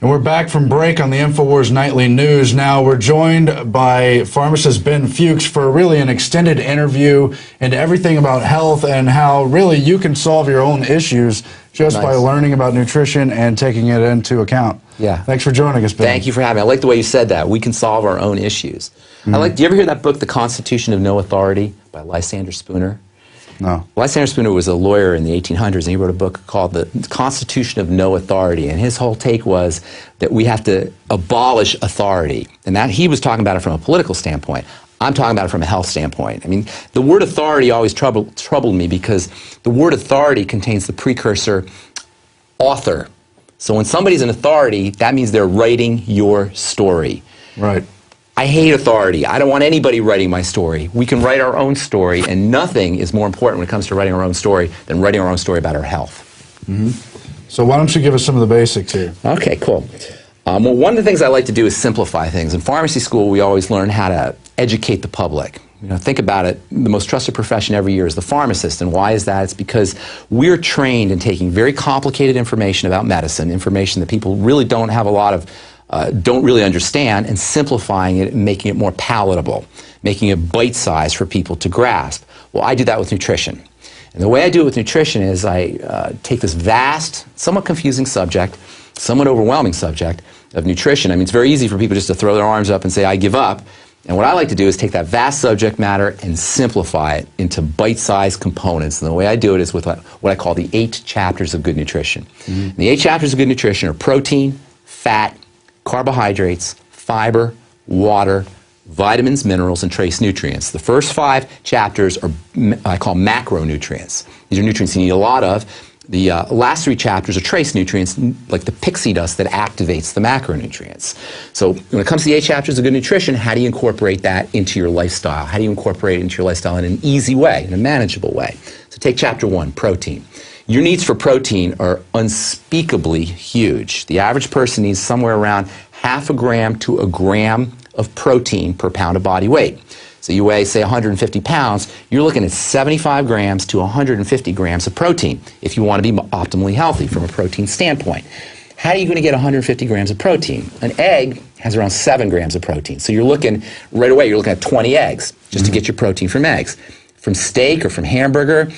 And we're back from break on the Infowars Nightly News. Now we're joined by pharmacist Ben Fuchs for really an extended interview into everything about health and how really you can solve your own issues just by learning about nutrition and taking it into account. Yeah. Thanks for joining us, Ben. Thank you for having me. I like the way you said that. We can solve our own issues. Do you ever hear that book, The Constitution of No Authority, by Lysander Spooner? No. Lysander Spooner was a lawyer in the 1800s, and he wrote a book called The Constitution of No Authority. And his whole take was that we have to abolish authority. And that he was talking about it from a political standpoint. I'm talking about it from a health standpoint. I mean, the word authority always troubled me because the word authority contains the precursor author. So when somebody's an authority, that means they're writing your story. Right. I hate authority. I don't want anybody writing my story. We can write our own story, and nothing is more important when it comes to writing our own story than writing our own story about our health. So why don't you give us some of the basics here? Okay, cool. Well, one of the things I like to do is simplify things. In pharmacy school, we always learn how to educate the public. You know, think about it. The most trusted profession every year is the pharmacist. And why is that? It's because we're trained in taking very complicated information about medicine, information that people really don't have a lot of don't really understand, and simplifying it and making it more palatable, making it bite-sized for people to grasp. Well, I do that with nutrition. And the way I do it with nutrition is I take this vast, somewhat confusing subject, somewhat overwhelming subject of nutrition. I mean, it's very easy for people just to throw their arms up and say, I give up. And what I like to do is take that vast subject matter and simplify it into bite-sized components. And the way I do it is with what I call the 8 chapters of good nutrition. And the 8 chapters of good nutrition are protein, fat, carbohydrates, fiber, water, vitamins, minerals, and trace nutrients. The first 5 chapters are I call macronutrients. These are nutrients you need a lot of. The last 3 chapters are trace nutrients, like the pixie dust that activates the macronutrients. So when it comes to the 8 chapters of good nutrition, how do you incorporate that into your lifestyle? How do you incorporate it into your lifestyle in an easy way, in a manageable way? So take chapter 1, protein. Your needs for protein are unspeakably huge. The average person needs somewhere around half a gram to a gram of protein per pound of body weight. So you weigh, say, 150 pounds, you're looking at 75 grams to 150 grams of protein if you want to be optimally healthy from a protein standpoint. How are you going to get 150 grams of protein? An egg has around 7 grams of protein. So you're looking, right away, you're looking at 20 eggs just to get your protein from eggs. From steak or from hamburger,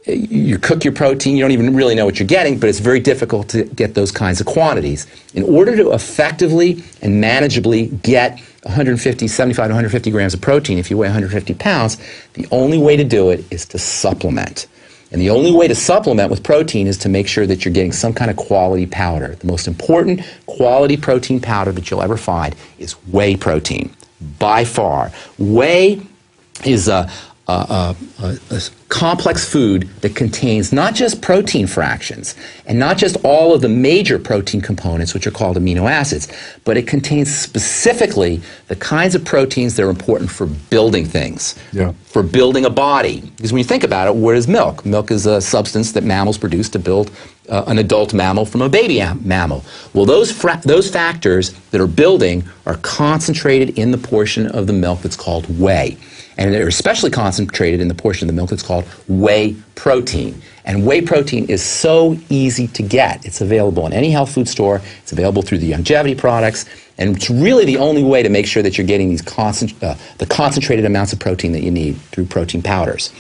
you cook your protein, you don't even really know what you're getting, but it's very difficult to get those kinds of quantities. In order to effectively and manageably get 75 to 150 grams of protein if you weigh 150 pounds, the only way to do it is to supplement. And the only way to supplement with protein is to make sure that you're getting some kind of quality powder. The most important quality protein powder that you'll ever find is whey protein, by far. Whey is a complex food that contains not just protein fractions and not just all of the major protein components, which are called amino acids, but it contains specifically the kinds of proteins that are important for building things, for building a body. Because when you think about it, what is milk? Milk is a substance that mammals produce to build an adult mammal from a baby mammal. Well, those factors that are building are concentrated in the portion of the milk that's called whey. And they're especially concentrated in the portion of the milk that's called whey protein. And whey protein is so easy to get. It's available in any health food store. It's available through the longevity products. And it's really the only way to make sure that you're getting these the concentrated amounts of protein that you need through protein powders.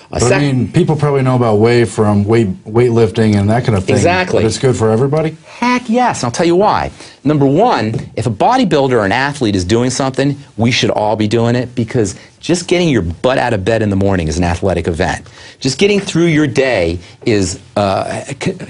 But I mean, people probably know about whey from weightlifting and that kind of thing. Exactly. But it's good for everybody? Heck yes, and I'll tell you why. Number one, if a bodybuilder or an athlete is doing something, we should all be doing it, because just getting your butt out of bed in the morning is an athletic event. Just getting through your day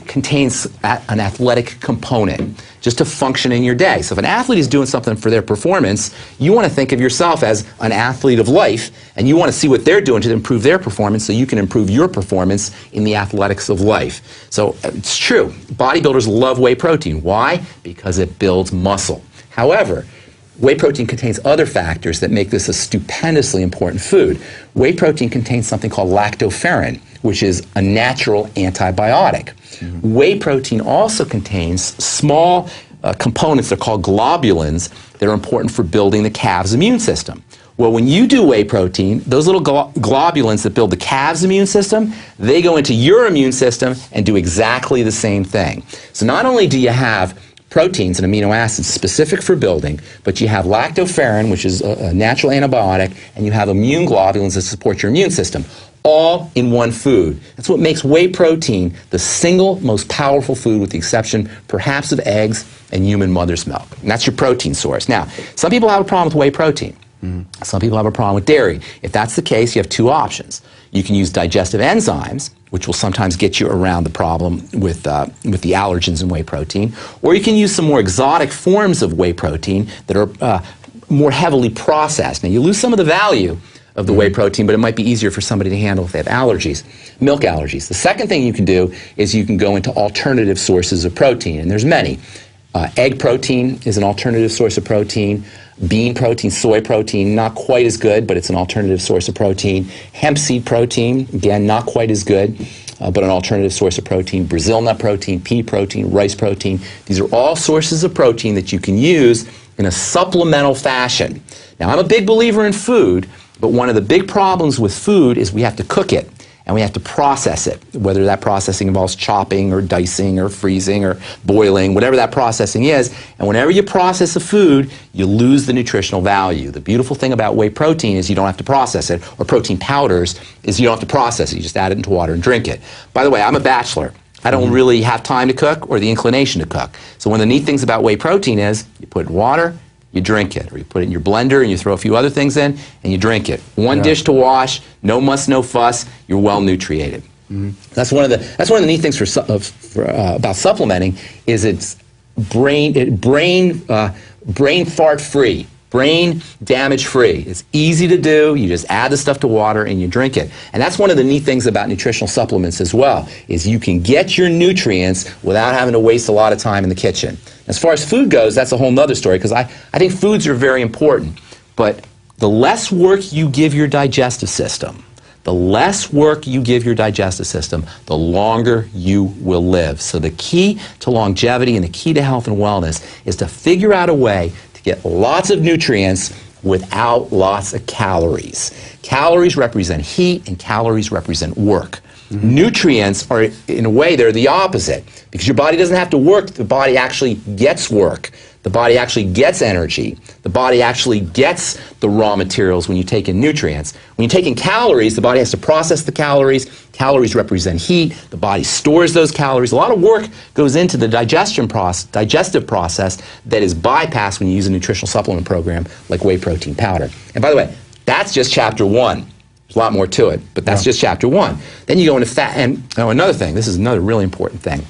contains an athletic component, just to function in your day. So if an athlete is doing something for their performance, you want to think of yourself as an athlete of life, and you want to see what they're doing to improve their performance so you can improve your performance in the athletics of life. So it's true, bodybuilders love whey protein. Why? Because it builds muscle. However, whey protein contains other factors that make this a stupendously important food. Whey protein contains something called lactoferrin, which is a natural antibiotic. Whey protein also contains small components that are called globulins that are important for building the calf's immune system. Well, when you do whey protein, those little globulins that build the calf's immune system, they go into your immune system and do exactly the same thing. So not only do you have proteins and amino acids specific for building, but you have lactoferrin, which is a natural antibiotic, and you have immune globulins that support your immune system, all in one food. That's what makes whey protein the single most powerful food, with the exception perhaps of eggs and human mother's milk. And that's your protein source. Now, some people have a problem with whey protein. Some people have a problem with dairy. If that's the case, you have two options. You can use digestive enzymes, which will sometimes get you around the problem with the allergens in whey protein, or you can use some more exotic forms of whey protein that are more heavily processed. Now, you lose some of the value of the whey protein, but it might be easier for somebody to handle if they have allergies, milk allergies. The second thing you can do is you can go into alternative sources of protein, and there's many. Egg protein is an alternative source of protein. Bean protein, soy protein, not quite as good, but it's an alternative source of protein. Hemp seed protein, again, not quite as good, but an alternative source of protein. Brazil nut protein, pea protein, rice protein. These are all sources of protein that you can use in a supplemental fashion. Now, I'm a big believer in food, but one of the big problems with food is we have to cook it. And we have to process it, whether that processing involves chopping or dicing or freezing or boiling, whatever that processing is. And whenever you process a food, you lose the nutritional value. The beautiful thing about whey protein is you don't have to process it, or protein powders is you don't have to process it. You just add it into water and drink it. By the way, I'm a bachelor. I don't really have time to cook or the inclination to cook. So one of the neat things about whey protein is you put it in water, you drink it, or you put it in your blender and you throw a few other things in and you drink it. One dish to wash, no muss, no fuss. You're well nutriated. That's one of the neat things about supplementing is it's brain fart free, brain damage free. It's easy to do. You just add the stuff to water and you drink it. And that's one of the neat things about nutritional supplements as well, is you can get your nutrients without having to waste a lot of time in the kitchen. As far as food goes, that's a whole nother story, because I think foods are very important. But the less work you give your digestive system, the longer you will live. So the key to longevity and the key to health and wellness is to figure out a way to get lots of nutrients without lots of calories. Calories represent heat and calories represent work. Nutrients are, in a way, they're the opposite. Because your body doesn't have to work, the body actually gets work. The body actually gets energy. The body actually gets the raw materials when you take in nutrients. When you take in calories, the body has to process the calories. Calories represent heat. The body stores those calories. A lot of work goes into the digestive process that is bypassed when you use a nutritional supplement program like whey protein powder. And by the way, that's just chapter 1. There's a lot more to it, but that's just chapter 1. Then you go into fat, and another thing, this is another really important thing.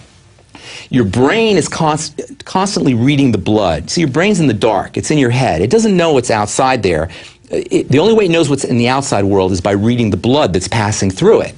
Your brain is constantly reading the blood. So your brain's in the dark. It's in your head. It doesn't know what's outside there. The only way it knows what's in the outside world is by reading the blood that's passing through it.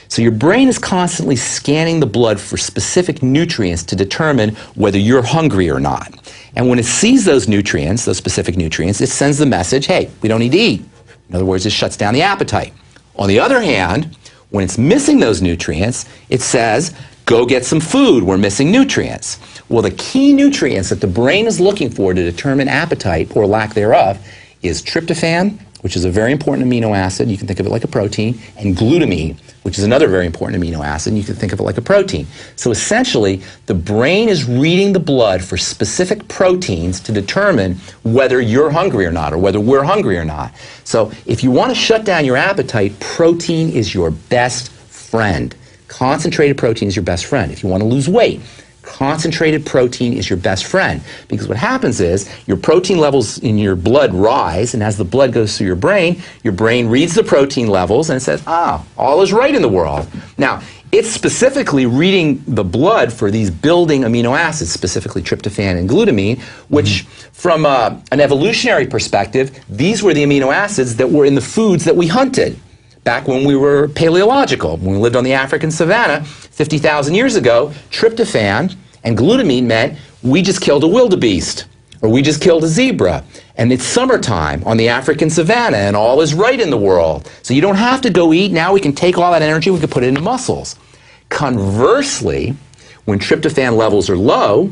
So your brain is constantly scanning the blood for specific nutrients to determine whether you're hungry or not. And when it sees those nutrients, those specific nutrients, it sends the message, hey, we don't need to eat. In other words, it shuts down the appetite. On the other hand, when it's missing those nutrients, it says, go get some food, we're missing nutrients. Well, the key nutrients that the brain is looking for to determine appetite, or lack thereof, is tryptophan, which is a very important amino acid. You can think of it like a protein, and glutamine, which is another very important amino acid. You can think of it like a protein. So essentially, the brain is reading the blood for specific proteins to determine whether you're hungry or not, or whether we're hungry or not. So if you want to shut down your appetite, protein is your best friend. Concentrated protein is your best friend. If you want to lose weight, concentrated protein is your best friend. Because what happens is your protein levels in your blood rise, and as the blood goes through your brain reads the protein levels and it says, all is right in the world. Now, it's specifically reading the blood for these building amino acids, specifically tryptophan and glutamine, which from an evolutionary perspective, these were the amino acids that were in the foods that we hunted. Back when we were paleological, when we lived on the African savanna 50,000 years ago, tryptophan and glutamine meant we just killed a wildebeest, or we just killed a zebra. And it's summertime on the African savanna, and all is right in the world. So you don't have to go eat. Now we can take all that energy, we can put it into muscles. Conversely, when tryptophan levels are low,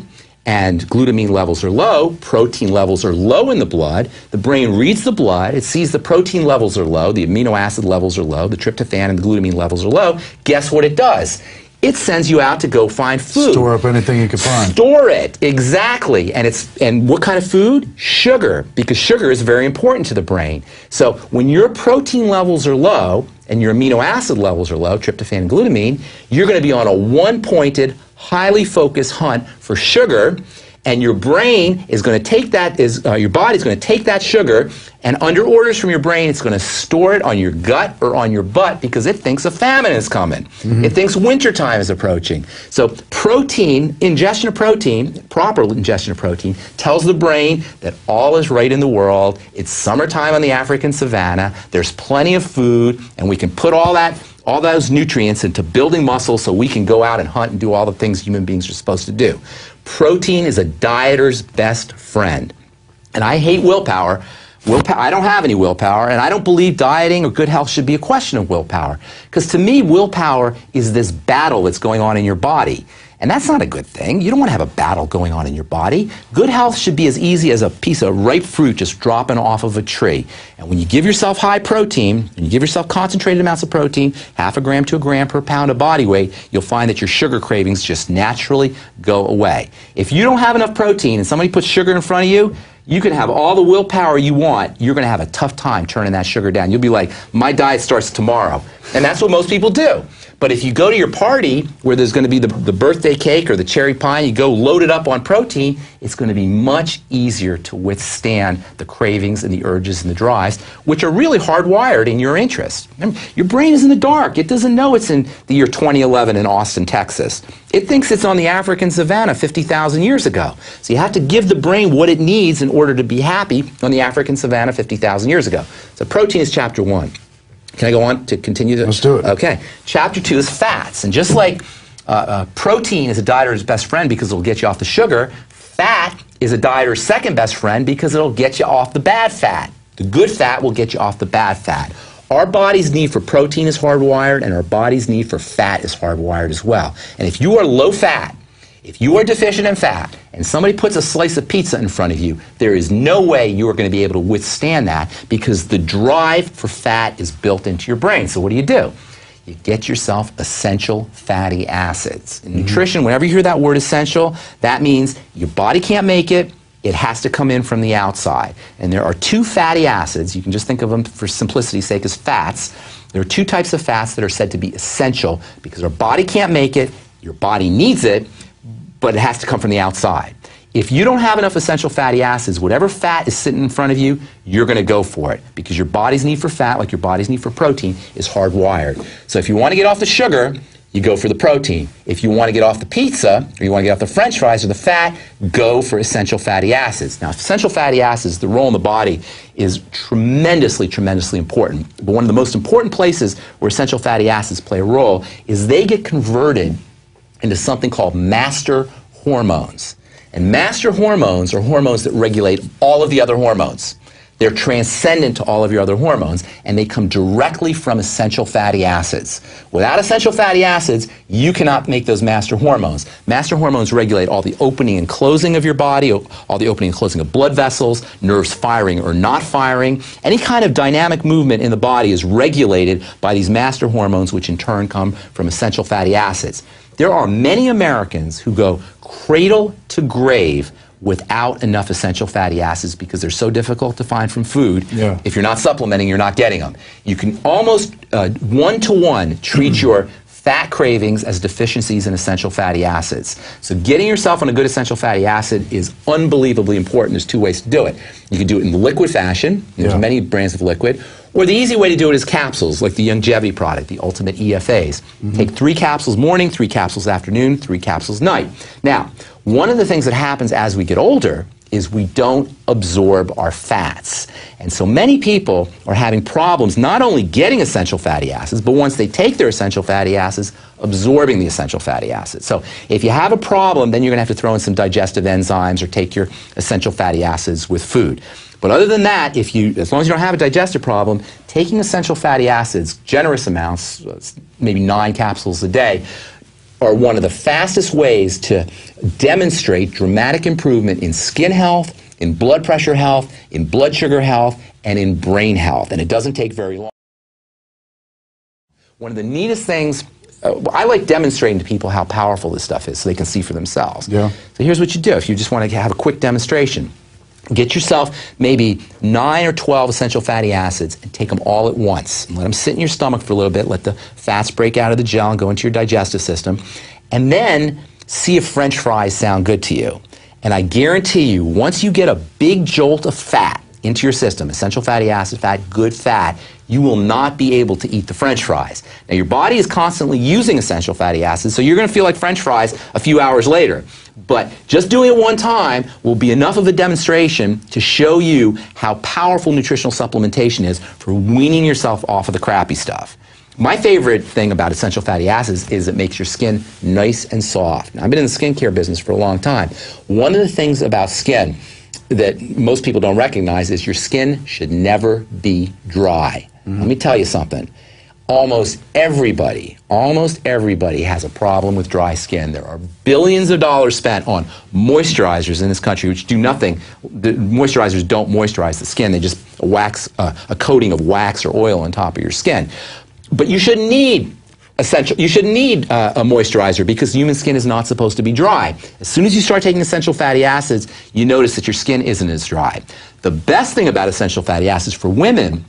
and glutamine levels are low, protein levels are low in the blood, the brain reads the blood, it sees the protein levels are low, the amino acid levels are low, the tryptophan and the glutamine levels are low. Guess what it does? it sends you out to go find food. Store up anything you can find. Store it, exactly. And what kind of food? Sugar, because sugar is very important to the brain. So when your protein levels are low and your amino acid levels are low, tryptophan and glutamine, you're going to be on a one-pointed, highly focused hunt for sugar, and your brain is going to take that, your body's going to take that sugar, and under orders from your brain, it's going to store it on your gut or on your butt because it thinks a famine is coming. It thinks wintertime is approaching. So protein, ingestion of protein, proper ingestion of protein, tells the brain that all is right in the world. It's summertime on the African savanna. There's plenty of food, and we can put all those nutrients into building muscle so we can go out and hunt and do all the things human beings are supposed to do. Protein is a dieter's best friend. And I hate willpower. I don't have any willpower, and I don't believe dieting or good health should be a question of willpower. Because to me, willpower is this battle that's going on in your body. And that's not a good thing. You don't want to have a battle going on in your body. Good health should be as easy as a piece of ripe fruit just dropping off of a tree. And when you give yourself high protein, and you give yourself concentrated amounts of protein, 0.5 gram to 1 gram per pound of body weight, you'll find that your sugar cravings just naturally go away. If you don't have enough protein and somebody puts sugar in front of you, you can have all the willpower you want. You're going to have a tough time turning that sugar down. You'll be like, my diet starts tomorrow. And that's what most people do. But if you go to your party where there's going to be the birthday cake or the cherry pie, you go load it up on protein, it's going to be much easier to withstand the cravings and the urges and the drives, which are really hardwired in your interest. Remember, your brain is in the dark. It doesn't know it's in the year 2011 in Austin, Texas. It thinks it's on the African savanna 50,000 years ago. So you have to give the brain what it needs in order to be happy on the African savanna 50,000 years ago. So protein is chapter 1. Can I go on to continue? Let's do it. Okay. Chapter 2 is fats. And just like protein is a dieter's best friend because it'll get you off the sugar, fat is a dieter's second best friend because it'll get you off the bad fat. The good fat will get you off the bad fat. Our body's need for protein is hardwired, and our body's need for fat is hardwired as well. And if you are low fat, if you are deficient in fat, and somebody puts a slice of pizza in front of you, there is no way you are going to be able to withstand that because the drive for fat is built into your brain. So what do? You get yourself essential fatty acids. In nutrition, whenever you hear that word essential, that means your body can't make it. It has to come in from the outside. And there are 2 fatty acids. You can just think of them for simplicity's sake as fats. There are 2 types of fats that are said to be essential because our body can't make it, your body needs it, but it has to come from the outside. If you don't have enough essential fatty acids, whatever fat is sitting in front of you, you're going to go for it because your body's need for fat, like your body's need for protein, is hardwired. So if you want to get off the sugar, you go for the protein. If you want to get off the pizza, or you want to get off the french fries or the fat, go for essential fatty acids. Now, essential fatty acids, the role in the body is tremendously, tremendously important. But one of the most important places where essential fatty acids play a role is they get converted into something called master hormones. And master hormones are hormones that regulate all of the other hormones. They're transcendent to all of your other hormones, and they come directly from essential fatty acids. Without essential fatty acids, you cannot make those master hormones. Master hormones regulate all the opening and closing of your body, all the opening and closing of blood vessels, nerves firing or not firing. Any kind of dynamic movement in the body is regulated by these master hormones, which in turn come from essential fatty acids. There are many Americans who go cradle to grave without enough essential fatty acids because they're so difficult to find from food. Yeah. If you're not supplementing, you're not getting them. You can almost one-to-one treat your fat cravings as deficiencies in essential fatty acids. So getting yourself on a good essential fatty acid is unbelievably important. There's 2 ways to do it. You can do it in liquid fashion. There's many brands of liquid. Or the easy way to do it is capsules, like the Young91 product, the Ultimate EFAs. Take 3 capsules morning, 3 capsules afternoon, 3 capsules night. Now, one of the things that happens as we get older is we don't absorb our fats. And so many people are having problems not only getting essential fatty acids, but once they take their essential fatty acids, absorbing the essential fatty acids. So if you have a problem, then you're going to have to throw in some digestive enzymes or take your essential fatty acids with food. But other than that, as long as you don't have a digestive problem, taking essential fatty acids, generous amounts, maybe 9 capsules a day, are one of the fastest ways to demonstrate dramatic improvement in skin health, in blood pressure health, in blood sugar health, and in brain health. And it doesn't take very long. One of the neatest things I like demonstrating to people how powerful this stuff is so they can see for themselves. Yeah. So here's what you do if you just want to have a quick demonstration. Get yourself maybe 9 or 12 essential fatty acids and take them all at once. And let them sit in your stomach for a little bit, let the fats break out of the gel and go into your digestive system. And then see if French fries sound good to you. And I guarantee you, once you get a big jolt of fat into your system, essential fatty acid fat, good fat, you will not be able to eat the French fries. Now, your body is constantly using essential fatty acids, so you're going to feel like French fries a few hours later. But just doing it one time will be enough of a demonstration to show you how powerful nutritional supplementation is for weaning yourself off of the crappy stuff. My favorite thing about essential fatty acids is it makes your skin nice and soft. Now, I've been in the skincare business for a long time. One of the things about skin that most people don't recognize is your skin should never be dry. Let me tell you something. Almost everybody has a problem with dry skin. There are billions of dollars spent on moisturizers in this country which do nothing. The moisturizers don't moisturize the skin. They just wax a coating of wax or oil on top of your skin. But you shouldn't need a moisturizer because human skin is not supposed to be dry. As soon as you start taking essential fatty acids, you notice that your skin isn't as dry. The best thing about essential fatty acids for women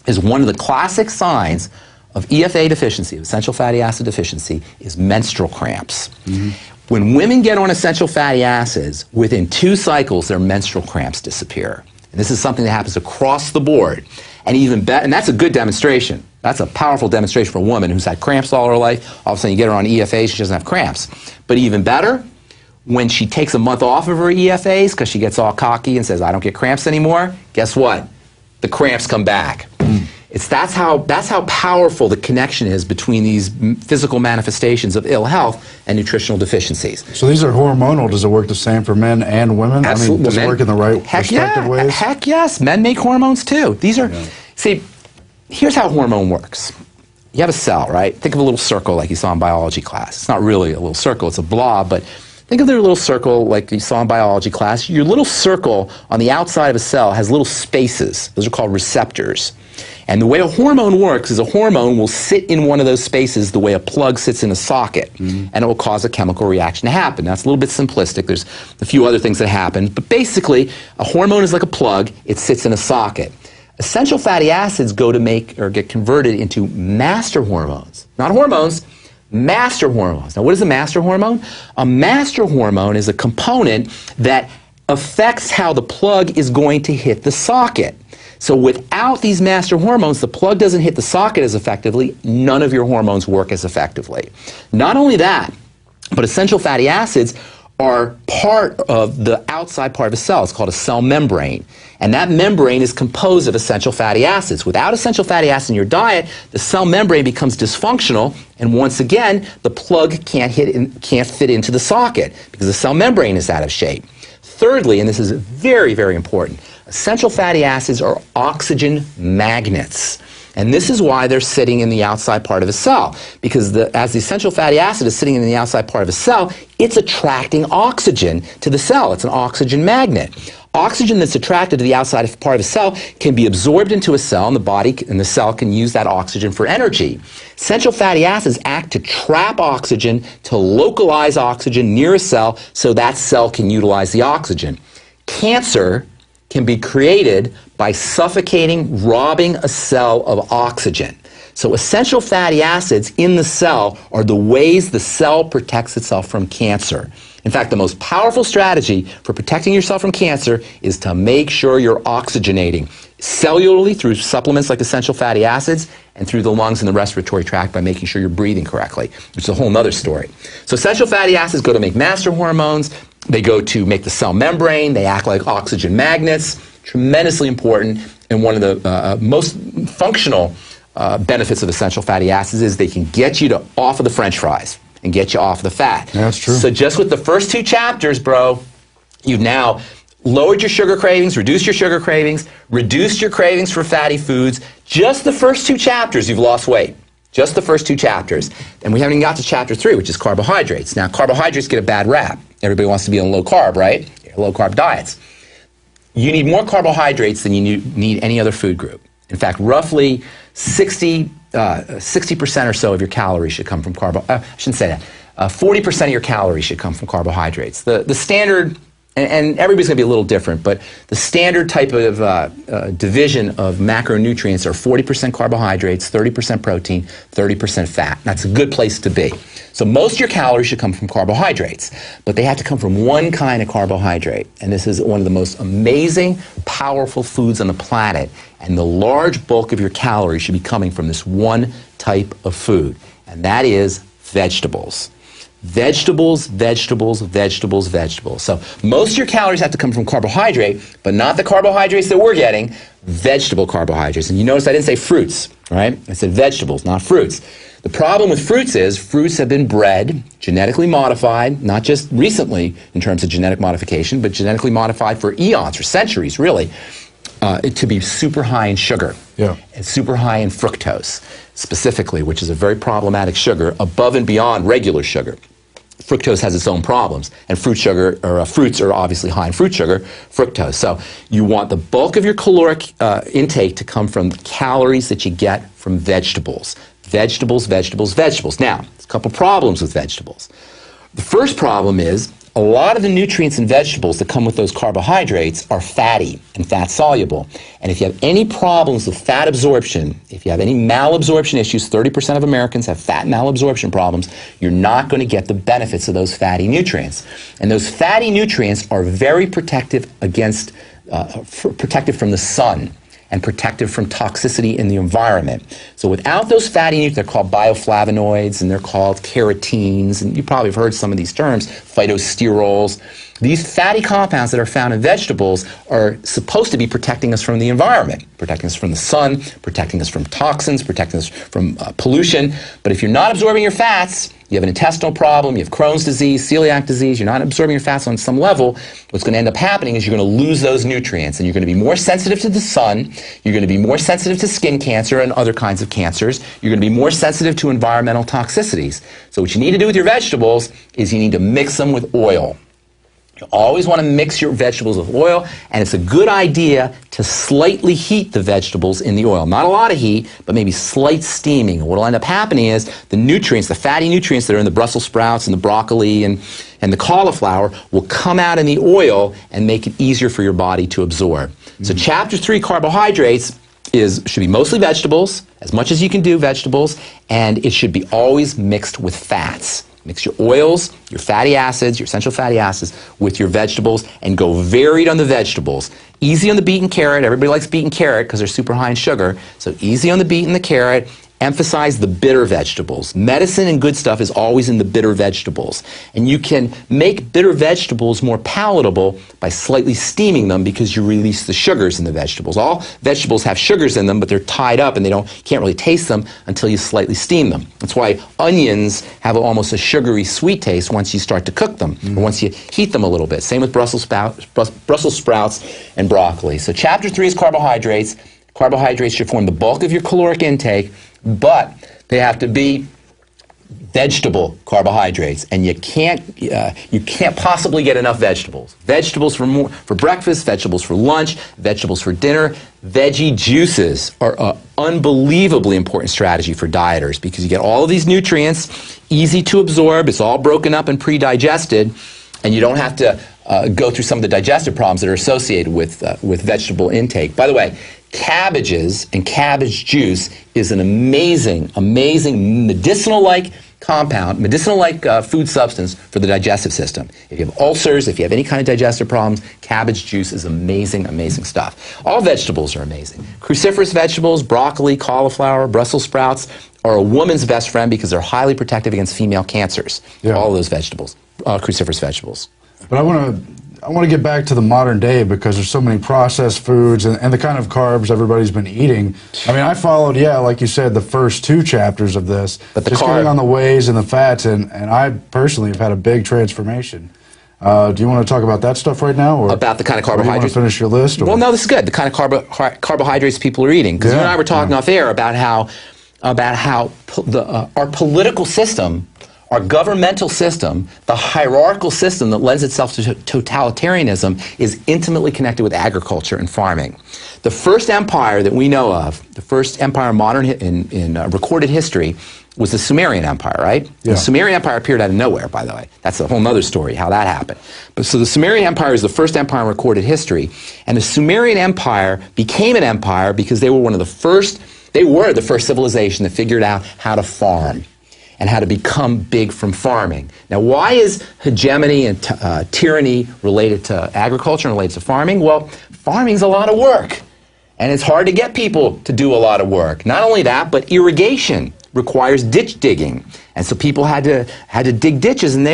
is one of the classic signs of EFA deficiency, of essential fatty acid deficiency, is menstrual cramps. When women get on essential fatty acids, within 2 cycles, their menstrual cramps disappear. And this is something that happens across the board. And even better, and that's a good demonstration. That's a powerful demonstration for a woman who's had cramps all her life. All of a sudden, you get her on EFAs, she doesn't have cramps. But even better, when she takes a month off of her EFAs because she gets all cocky and says, I don't get cramps anymore, guess what? The cramps come back. That's how powerful the connection is between these physical manifestations of ill health and nutritional deficiencies. So these are hormonal. Does it work the same for men and women? Absolutely. I mean, does it work in the right respective ways? Heck yes. Men make hormones too. These are, see, here's how hormone works. You have a cell, right? Think of a little circle like you saw in biology class. It's not really a little circle, it's a blob, but think of their little circle like you saw in biology class. Your little circle on the outside of a cell has little spaces. Those are called receptors. And the way a hormone works is a hormone will sit in one of those spaces the way a plug sits in a socket, and it will cause a chemical reaction to happen. That's a little bit simplistic. There's a few other things that happen, but basically a hormone is like a plug. It sits in a socket. Essential fatty acids go to make or get converted into master hormones. Not hormones, master hormones. Now, what is a master hormone? A master hormone is a component that affects how the plug is going to hit the socket. So without these master hormones, the plug doesn't hit the socket as effectively. None of your hormones work as effectively. Not only that, but essential fatty acids are part of the outside part of a cell. It's called a cell membrane. And that membrane is composed of essential fatty acids. Without essential fatty acids in your diet, the cell membrane becomes dysfunctional, and once again, the plug can't fit into the socket because the cell membrane is out of shape. Thirdly, and this is very, very important, essential fatty acids are oxygen magnets. And this is why they're sitting in the outside part of a cell. Because as the essential fatty acid is sitting in the outside part of a cell, it's attracting oxygen to the cell. It's an oxygen magnet. Oxygen that's attracted to the outside part of a cell can be absorbed into a cell, and the body and the cell can use that oxygen for energy. Essential fatty acids act to trap oxygen, to localize oxygen near a cell so that cell can utilize the oxygen. Cancer can be created by suffocating, robbing a cell of oxygen. So essential fatty acids in the cell are the ways the cell protects itself from cancer. In fact, the most powerful strategy for protecting yourself from cancer is to make sure you're oxygenating cellularly through supplements like essential fatty acids and through the lungs and the respiratory tract by making sure you're breathing correctly, which is a whole other story. So essential fatty acids go to make master hormones. They go to make the cell membrane. They act like oxygen magnets. Tremendously important, and one of the most functional benefits of essential fatty acids is they can get you off of the French fries and get you off the fat. Yeah, that's true. So just with the first 2 chapters, bro, you've now lowered your sugar cravings, reduced your sugar cravings, reduced your cravings for fatty foods. Just the first 2 chapters, you've lost weight. Just the first 2 chapters. And we haven't even got to chapter 3, which is carbohydrates. Now, carbohydrates get a bad rap. Everybody wants to be on low carb, right? Low carb diets. You need more carbohydrates than you need any other food group. In fact, roughly 60 60% or so of your calories should come from I shouldn't say that. 40% of your calories should come from carbohydrates. The standard, and everybody's going to be a little different, but the standard type of division of macronutrients are 40% carbohydrates, 30% protein, 30% fat. That's a good place to be. So most of your calories should come from carbohydrates, but they have to come from one kind of carbohydrate. And this is one of the most amazing, powerful foods on the planet. And the large bulk of your calories should be coming from this one type of food, and that is vegetables. Vegetables, vegetables, vegetables, vegetables. So most of your calories have to come from carbohydrate, but not the carbohydrates that we're getting, vegetable carbohydrates. And you notice I didn't say fruits, right? I said vegetables, not fruits. The problem with fruits is fruits have been bred, genetically modified, not just recently in terms of genetic modification, but genetically modified for eons, for centuries, really, to be super high in sugar. Yeah. And super high in fructose, specifically, which is a very problematic sugar above and beyond regular sugar. Fructose has its own problems, and fruits are obviously high in fruit sugar, fructose. So you want the bulk of your caloric intake to come from the calories that you get from vegetables. Vegetables, vegetables, vegetables. Now, there's a couple problems with vegetables. The first problem is a lot of the nutrients in vegetables that come with those carbohydrates are fatty and fat soluble. And if you have any problems with fat absorption, if you have any malabsorption issues, 30% of Americans have fat malabsorption problems, you're not going to get the benefits of those fatty nutrients. And those fatty nutrients are very protective against, protective from the sun and protective from toxicity in the environment. So without those fatty nutrients, they're called bioflavonoids and they're called carotenes, and you probably have heard some of these terms, phytosterols. These fatty compounds that are found in vegetables are supposed to be protecting us from the environment, protecting us from the sun, protecting us from toxins, protecting us from pollution. But if you're not absorbing your fats, you have an intestinal problem, you have Crohn's disease, celiac disease, you're not absorbing your fats on some level, what's going to end up happening is you're going to lose those nutrients, and you're going to be more sensitive to the sun, you're going to be more sensitive to skin cancer and other kinds of cancers, you're going to be more sensitive to environmental toxicities. So what you need to do with your vegetables is you need to mix them with oil. You always want to mix your vegetables with oil, and it's a good idea to slightly heat the vegetables in the oil. Not a lot of heat, but maybe slight steaming. And what will end up happening is the nutrients, the fatty nutrients that are in the Brussels sprouts and the broccoli and the cauliflower will come out in the oil and make it easier for your body to absorb. So chapter 3, carbohydrates, should be mostly vegetables, as much as you can do vegetables, and it should be always mixed with fats. Mix your oils, your fatty acids, your essential fatty acids with your vegetables, and go varied on the vegetables. Easy on the beet and carrot. Everybody likes beet and carrot because they're super high in sugar. So easy on the beet and the carrot. Emphasize the bitter vegetables. Medicine and good stuff is always in the bitter vegetables. And you can make bitter vegetables more palatable by slightly steaming them because you release the sugars in the vegetables. All vegetables have sugars in them, but they're tied up and can't really taste them until you slightly steam them. That's why onions have almost a sugary sweet taste once you start to cook them, or once you heat them a little bit. Same with Brussels sprouts and broccoli. So chapter 3 is carbohydrates. Carbohydrates should form the bulk of your caloric intake, but they have to be vegetable carbohydrates, and you can't possibly get enough vegetables. Vegetables for breakfast, vegetables for lunch, vegetables for dinner. Veggie juices are an unbelievably important strategy for dieters because you get all of these nutrients, easy to absorb, it's all broken up and pre-digested, and you don't have to go through some of the digestive problems that are associated with vegetable intake. By the way, cabbages and cabbage juice is an amazing, amazing medicinal-like compound, medicinal-like food substance for the digestive system. If you have ulcers, if you have any kind of digestive problems, cabbage juice is amazing, amazing stuff. All vegetables are amazing. Cruciferous vegetables, broccoli, cauliflower, Brussels sprouts are a woman's best friend because they're highly protective against female cancers. Yeah. All of those vegetables, cruciferous vegetables. But I want to get back to the modern day because there's so many processed foods and the kind of carbs everybody's been eating. I mean, I followed, like you said, the first 2 chapters of this, but just getting on the wheys and the fats, and I personally have had a big transformation. Do you want to talk about that stuff right now? Or about the kind of carbohydrates? Do you want to finish your list? Or? Well, no, this is good. The kind of carbohydrates people are eating. Because you and I were talking off air about how our political system, our governmental system, the hierarchical system that lends itself to totalitarianism, is intimately connected with agriculture and farming. The first empire that we know of, the first empire in recorded history, was the Sumerian Empire, right? Yeah. The Sumerian Empire appeared out of nowhere, by the way. That's a whole other story, how that happened. But so the Sumerian Empire is the first empire in recorded history, and the Sumerian Empire became an empire because they were the first civilization that figured out how to farm and how to become big from farming. Now, why is hegemony and tyranny related to agriculture and related to farming? Well, farming's a lot of work, and it's hard to get people to do a lot of work. Not only that, but irrigation requires ditch digging, and so people had to dig ditches, and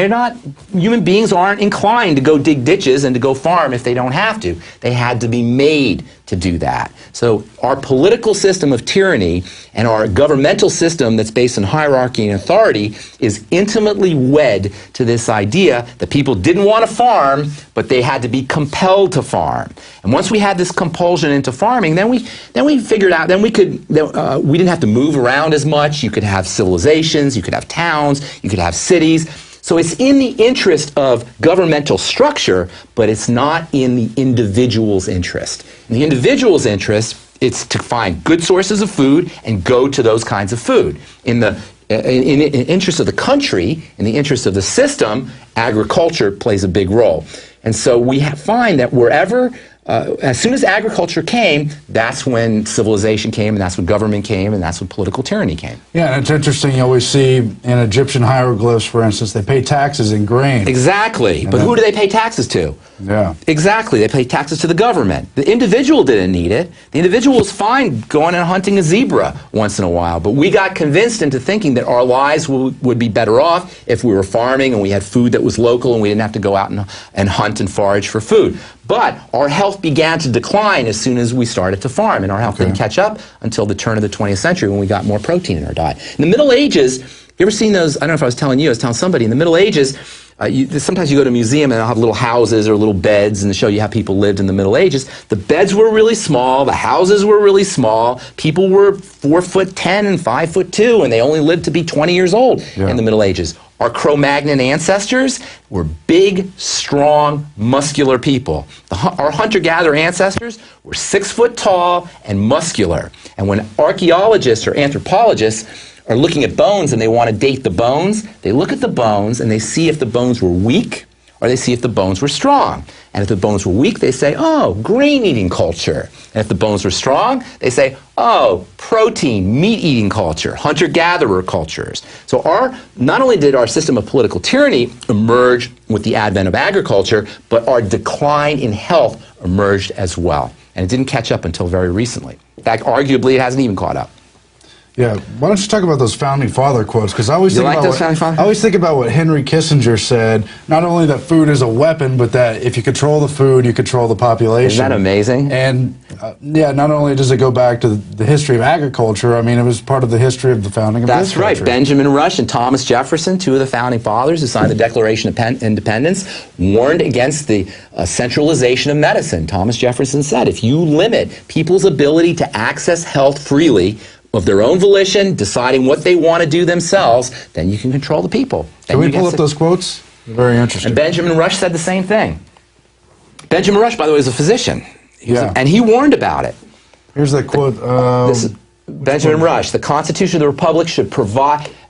human beings aren't inclined to go dig ditches and to go farm if they don't have to. They had to be made to do that. So our political system of tyranny and our governmental system that's based on hierarchy and authority is intimately wed to this idea that people didn't want to farm, but they had to be compelled to farm. And once we had this compulsion into farming, then we figured out, we didn't have to move around as much. You could have civilizations, you could have towns, you could have cities. So it's in the interest of governmental structure, but it's not in the individual's interest. In the individual's interest, it's to find good sources of food and go to those kinds of food. In the interest of the country, in the interest of the system, agriculture plays a big role. And so we find that wherever, as soon as agriculture came, that's when civilization came, and that's when government came, and that's when political tyranny came. Yeah, and it's interesting, you always see in Egyptian hieroglyphs, for instance, they pay taxes in grain. Exactly, but who do they pay taxes to? Yeah. Exactly, they pay taxes to the government. The individual didn't need it. The individual was fine going and hunting a zebra once in a while, but we got convinced into thinking that our lives would be better off if we were farming and we had food that was local and we didn't have to go out and hunt and forage for food. But our health began to decline as soon as we started to farm, and our health didn't catch up until the turn of the 20th century when we got more protein in our diet. In the Middle Ages, you ever seen those? I don't know if I was telling you, I was telling somebody. In the Middle Ages, sometimes you go to a museum and they'll have little houses or little beds and they show you how people lived in the Middle Ages. The beds were really small, the houses were really small, people were 4'10" and 5'2", and they only lived to be 20 years old in the Middle Ages. Our Cro-Magnon ancestors were big, strong, muscular people. Our hunter-gatherer ancestors were 6 foot tall and muscular. And when archaeologists or anthropologists are looking at bones and they want to date the bones, they look at the bones and they see if the bones were weak or they see if the bones were strong. And if the bones were weak, they say, oh, grain-eating culture. And if the bones were strong, they say, oh, protein, meat-eating culture, hunter-gatherer cultures. So not only did our system of political tyranny emerge with the advent of agriculture, but our decline in health emerged as well. And it didn't catch up until very recently. In fact, arguably, it hasn't even caught up. Yeah, why don't you talk about those Founding Father quotes? Because I always think about what Henry Kissinger said, not only that food is a weapon, but that if you control the food, you control the population. Isn't that amazing? And, yeah, not only does it go back to the history of agriculture, I mean, it was part of the history of the founding of this country. That's right. Benjamin Rush and Thomas Jefferson, two of the Founding Fathers who signed the Declaration of Independence, warned against the centralization of medicine. Thomas Jefferson said, if you limit people's ability to access health freely, of their own volition, deciding what they want to do themselves, then you can control the people. Can we pull up those quotes? Very interesting. And Benjamin Rush said the same thing. Benjamin Rush, by the way, is a physician. And he warned about it. Here's that quote. This is Benjamin Rush. The Constitution of the Republic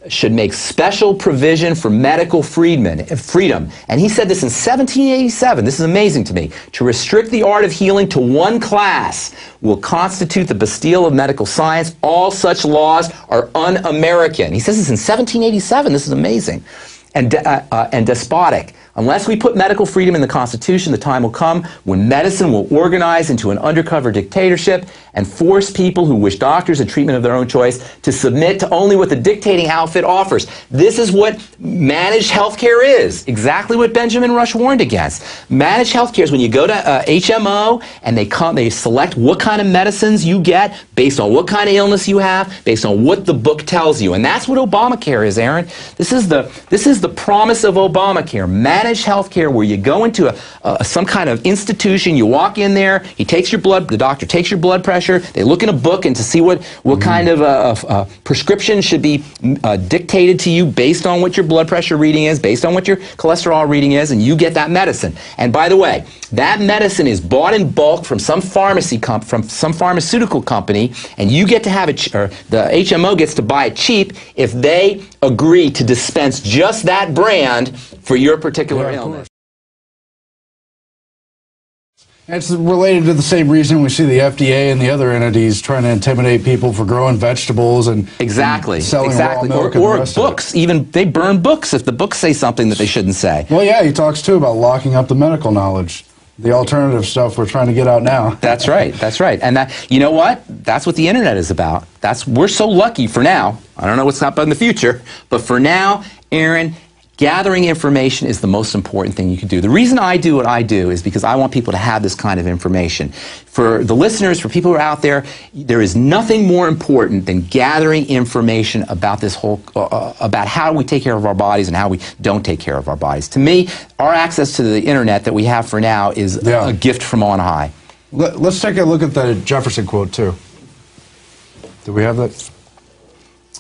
should make special provision for medical freedom. And he said this in 1787. This is amazing to me. To restrict the art of healing to one class will constitute the Bastille of medical science. All such laws are un-American. He says this in 1787. This is amazing. And despotic. Unless we put medical freedom in the Constitution, the time will come when medicine will organize into an undercover dictatorship and force people who wish doctors and treatment of their own choice to submit to only what the dictating outfit offers. This is what managed healthcare is. Exactly what Benjamin Rush warned against. Managed healthcare is when you go to HMO and they select what kind of medicines you get based on what kind of illness you have, based on what the book tells you. And that's what Obamacare is, Aaron. This is the promise of Obamacare. managed health care where you go into some kind of institution, you walk in there, he takes your blood, the doctor takes your blood pressure, they look in a book and to see what kind of prescription should be dictated to you based on what your blood pressure reading is, based on what your cholesterol reading is, and you get that medicine. And by the way, that medicine is bought in bulk from some pharmaceutical company, and you get to have it, or the HMO gets to buy it cheap if they agree to dispense just that brand for your particular illness. It's related to the same reason we see the FDA and the other entities trying to intimidate people for growing vegetables and selling raw milk and the rest books. Even they burn books if the books say something that they shouldn't say. Well, yeah, he talks too about locking up the medical knowledge. The alternative stuff we're trying to get out now. That's right. That's right. And that, you know what? That's what the internet is about. We're so lucky for now. I don't know what's happening in the future, but for now, Aaron, gathering information is the most important thing you can do. The reason I do what I do is because I want people to have this kind of information. For the listeners, for people who are out there, there is nothing more important than gathering information about this whole, about how we take care of our bodies and how we don't take care of our bodies. To me, our access to the internet that we have for now is a gift from on high. Let's take a look at the Jefferson quote, too. Do we have that?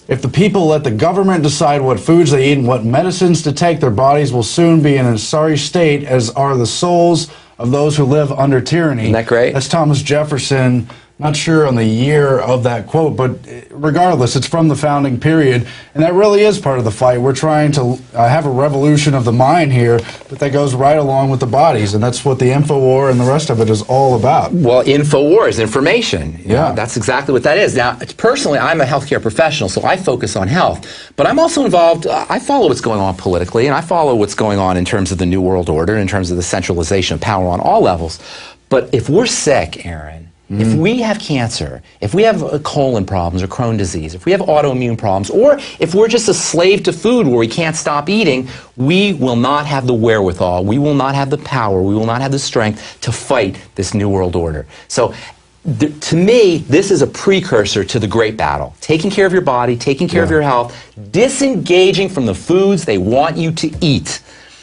If the people let the government decide what foods they eat and what medicines to take, their bodies will soon be in a sorry state, as are the souls of those who live under tyranny. Isn't that great? That's Thomas Jefferson. Not sure on the year of that quote, but regardless, it's from the founding period, and that really is part of the fight. We're trying to have a revolution of the mind here, but that goes right along with the bodies, and that's what the Infowar and the rest of it is all about. Well, Infowar is information. You know, that's exactly what that is. Now, personally, I'm a healthcare professional, so I focus on health, but I'm also involved, I follow what's going on politically, and I follow what's going on in terms of the New World Order, in terms of the centralization of power on all levels. But if we're sick, Aaron, if we have cancer, if we have colon problems or Crohn's disease, if we have autoimmune problems, or if we're just a slave to food where we can't stop eating, we will not have the wherewithal, we will not have the power, we will not have the strength to fight this New World Order. So, to me, this is a precursor to the great battle. Taking care of your body, taking care of your health, disengaging from the foods they want you to eat.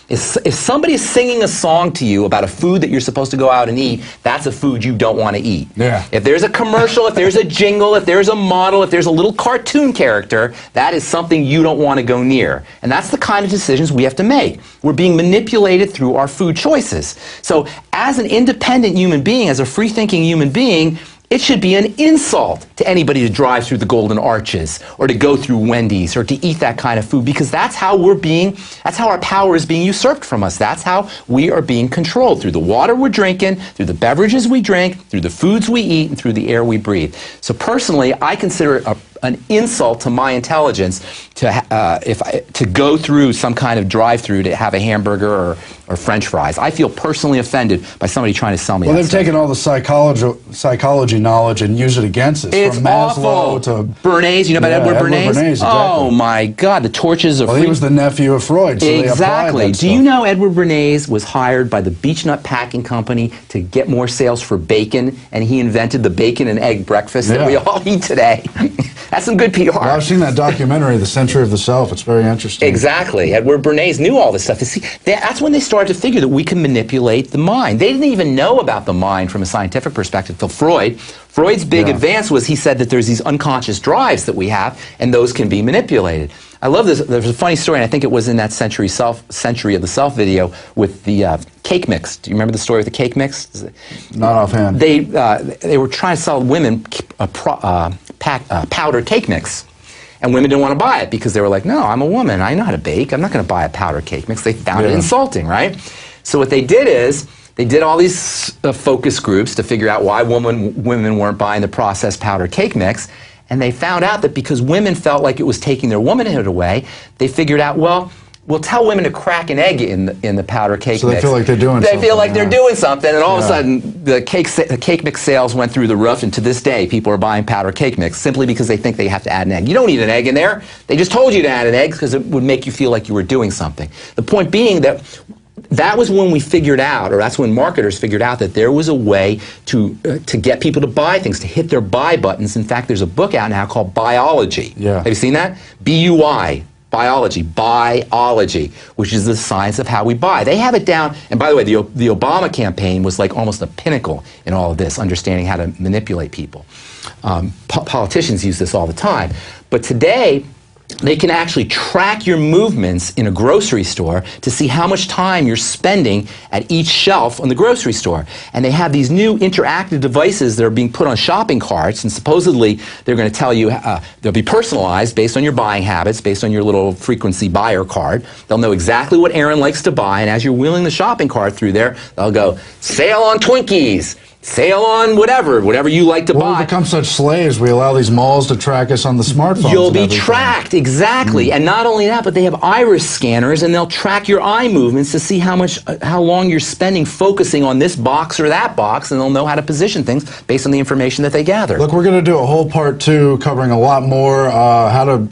If somebody is singing a song to you about a food that you're supposed to go out and eat, that's a food you don't want to eat. If there's a commercial, if there's a jingle, if there's a model, if there's a little cartoon character, that is something you don't want to go near. And that's the kind of decisions we have to make. We're being manipulated through our food choices. So as an independent human being, as a free-thinking human being, it should be an insult to anybody to drive through the Golden Arches or to go through Wendy's or to eat that kind of food, because that's how that's how our power is being usurped from us. That's how we are being controlled, through the water we're drinking, through the beverages we drink, through the foods we eat, and through the air we breathe. So personally, I consider it an insult to my intelligence to go through some kind of drive-through to have a hamburger or French fries. I feel personally offended by somebody trying to sell me that. Well, they've taken all the psychology knowledge and used it against us. It's from Maslow awful. to Bernays. You know about Edward Bernays? Exactly. Oh my God, the torches of. Well, he was the nephew of Freud. So exactly. Do you know Edward Bernays was hired by the Beechnut Packing Company to get more sales for bacon, and he invented the bacon and egg breakfast that we all eat today. That's some good PR. Well, I've seen that documentary, The Century of the Self. It's very interesting. Exactly. Edward Bernays knew all this stuff. See, that's when they started to figure that we can manipulate the mind. They didn't even know about the mind from a scientific perspective till Freud. Freud's big advance was he said that there's these unconscious drives that we have, and those can be manipulated. I love this. There's a funny story, and I think it was in that Century of the Self video with the cake mix. Do you remember the story of the cake mix? Not offhand. They were trying to sell women powdered cake mix. And women didn't want to buy it because they were like, no, I'm a woman. I know how to bake. I'm not going to buy a powdered cake mix. They found it insulting, right? So what they did is they did all these focus groups to figure out why women weren't buying the processed powdered cake mix. And they found out that because women felt like it was taking their womanhood away, they figured out, well, we'll tell women to crack an egg in the powder cake mix. So they feel like they're doing something. They feel like they're doing something, and all of a sudden the cake mix sales went through the roof, and to this day people are buying powder cake mix simply because they think they have to add an egg. You don't need an egg in there. They just told you to add an egg because it would make you feel like you were doing something. The point being that was when we figured out, or that's when marketers figured out, that there was a way to get people to buy things, to hit their buy buttons. In fact, there's a book out now called Biology. Have you seen that? B-U-I. Biology, which is the science of how we buy. They have it down, and by the way, the Obama campaign was like almost a pinnacle in all of this, understanding how to manipulate people. Politicians use this all the time, but today, they can actually track your movements in a grocery store to see how much time you're spending at each shelf on the grocery store. And they have these new interactive devices that are being put on shopping carts, and supposedly they're going to tell you, they'll be personalized based on your buying habits, based on your little frequency buyer card. They'll know exactly what Aaron likes to buy, and as you're wheeling the shopping cart through there, they'll go, sale on Twinkies, sale on whatever you like to buy. We become such slaves. We allow these malls to track us on the smartphones. You'll be tracked, exactly. And not only that, but they have iris scanners, and they'll track your eye movements to see how long you're spending focusing on this box or that box, and they'll know how to position things based on the information that they gather. Look, we're going to do a whole part 2 covering a lot more, how to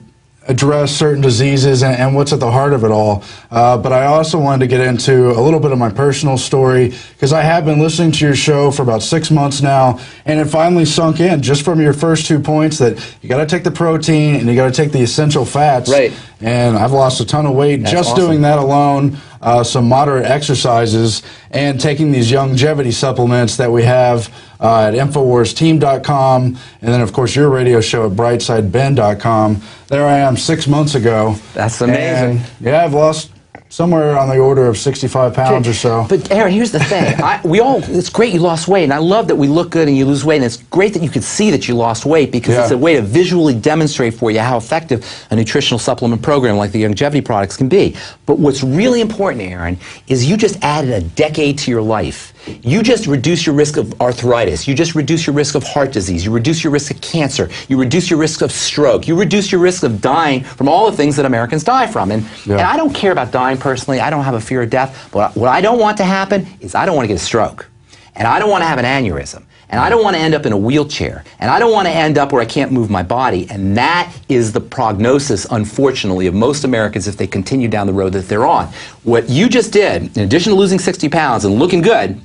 address certain diseases and what's at the heart of it all. But I also wanted to get into a little bit of my personal story, because I have been listening to your show for about 6 months now, and it finally sunk in just from your first 2 points that you got to take the protein and you got to take the essential fats. Right. And I've lost a ton of weight just awesome. Doing that alone, some moderate exercises, and taking these longevity supplements that we have at InfowarsTeam.com, and then, of course, your radio show at BrightSideBen.com. There I am 6 months ago. That's amazing. And, yeah, I've lost somewhere on the order of 65 pounds or so. But Aaron, here's the thing. It's great you lost weight, and I love that we look good and you lose weight, and it's great that you could see that you lost weight, because it's a way to visually demonstrate for you how effective a nutritional supplement program like the longevity products can be. But what's really important, Aaron, is you just added a decade to your life. You just reduce your risk of arthritis. You just reduce your risk of heart disease. You reduce your risk of cancer. You reduce your risk of stroke. You reduce your risk of dying from all the things that Americans die from. And I don't care about dying personally. I don't have a fear of death. But what I don't want to happen is I don't want to get a stroke. And I don't want to have an aneurysm. And I don't want to end up in a wheelchair. And I don't want to end up where I can't move my body. And that is the prognosis, unfortunately, of most Americans if they continue down the road that they're on. What you just did, in addition to losing 60 pounds and looking good,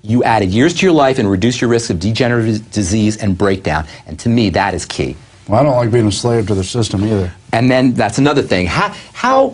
you added years to your life and reduced your risk of degenerative disease and breakdown. And to me, that is key. Well, I don't like being a slave to the system either. And then that's another thing. How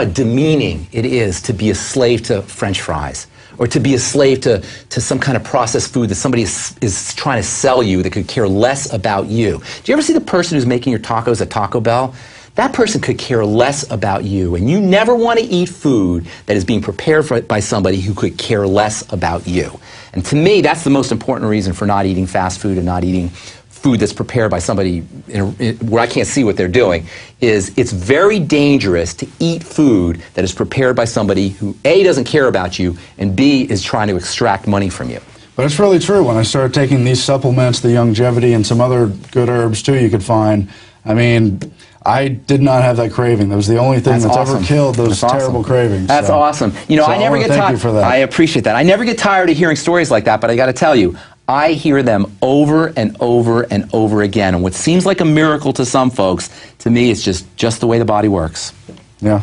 demeaning it is to be a slave to French fries, or to be a slave to some kind of processed food that somebody is trying to sell you that could care less about you. Do you ever see the person who's making your tacos at Taco Bell? That person could care less about you, and you never want to eat food that is being prepared by somebody who could care less about you. And to me, that's the most important reason for not eating fast food and not eating food that's prepared by somebody where I can't see what they're doing, is it's very dangerous to eat food that is prepared by somebody who A, doesn't care about you, and B, is trying to extract money from you. But it's really true. When I started taking these supplements, the longevity and some other good herbs too you could find, I mean, I did not have that craving. That was the only thing that's ever killed those terrible cravings. That's awesome. You know, I never get tired. I appreciate that. I never get tired of hearing stories like that, but I got to tell you, I hear them over and over and over again. And what seems like a miracle to some folks, to me, it's just the way the body works. Yeah.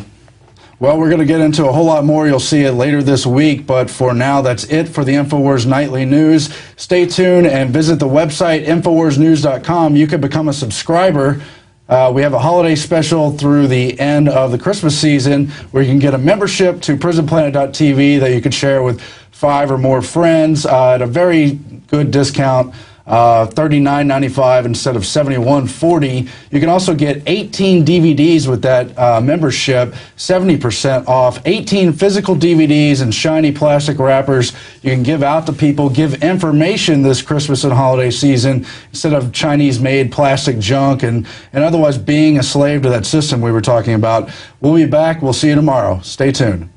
Well, we're going to get into a whole lot more. You'll see it later this week. But for now, that's it for the Infowars Nightly News. Stay tuned and visit the website, InfowarsNews.com. You can become a subscriber. We have a holiday special through the end of the Christmas season where you can get a membership to PrisonPlanet.tv that you can share with 5 or more friends at a very good discount, $39.95 instead of $71.40. You can also get 18 DVDs with that membership, 70% off. 18 physical DVDs and shiny plastic wrappers you can give out to people, give information this Christmas and holiday season instead of Chinese-made plastic junk and otherwise being a slave to that system we were talking about. We'll be back. We'll see you tomorrow. Stay tuned.